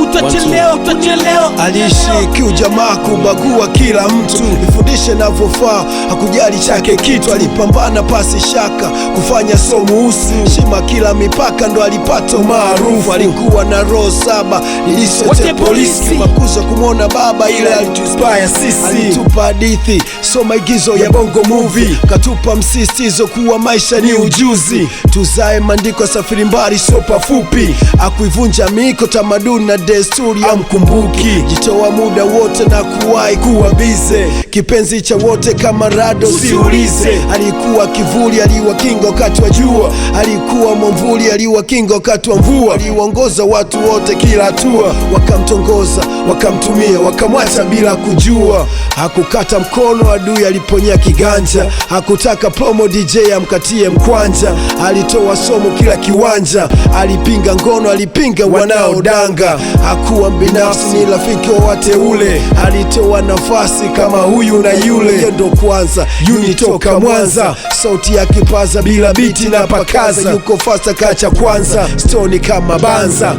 utachelewa. Aliishi kiujamaa, kubagua kila mtu, nifundishe navyofaa, hakujali chake kitu. Alipambana pasi shaka, kufanya somuhusi, shima kila mipaka, ndo alipata maarufu. Alikuwa na roho saba, nilisete polisi, makuza kumwona baba, ile alituspire sisi. Alitupa hadithi, so maigizo ya bongo movie, katupa msisitizo kuwa maisha ni ujuzi. Tuzae mandiko, safiri mbali, so pafupi, akuivunja miko, tamaduni na desturi ya mkumbuki. Jitoa muda wote na kuwahi kuwa bize, kipenzi cha wote kama Rado siulize. Alikuwa kivuli, aliwakinga wakati wa jua, alikuwa mwamvuli, aliwakinga wakati wa mvua. Aliwaongoza watu wote kila hatua, wakamtongoza, wakamtumia, wakamwacha bila kujua. Hakukata mkono adui, aliponyea kiganja. Hakutaka promo DJ amkatie mkwanja, alitoa somo kila kiwanja. Alipinga ngono, alipinga wanaodanga. Hakuwa binafsi, ni rafiki wa wateule. Alitoa nafasi kama huyu na yule. Yendo kwanza, Yuni toka Mwanza, sauti ya kipaza bila biti na pakaza. Yuko fasta kacha kwanza, stoni kama banza.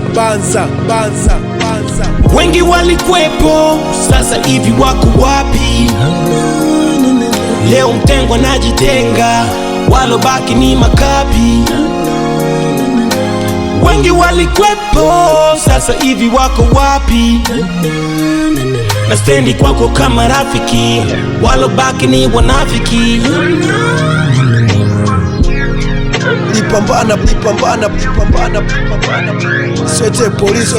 Wengi walikwepo, sasa hivi wako wapi? Leo mtengwa najitenga, walobaki ni makapi. Wengi walikwepo, sasa hivi wako wapi? Na stendi kwako kama rafiki, walobaki ni wanafiki. Nipambana, swete polisi.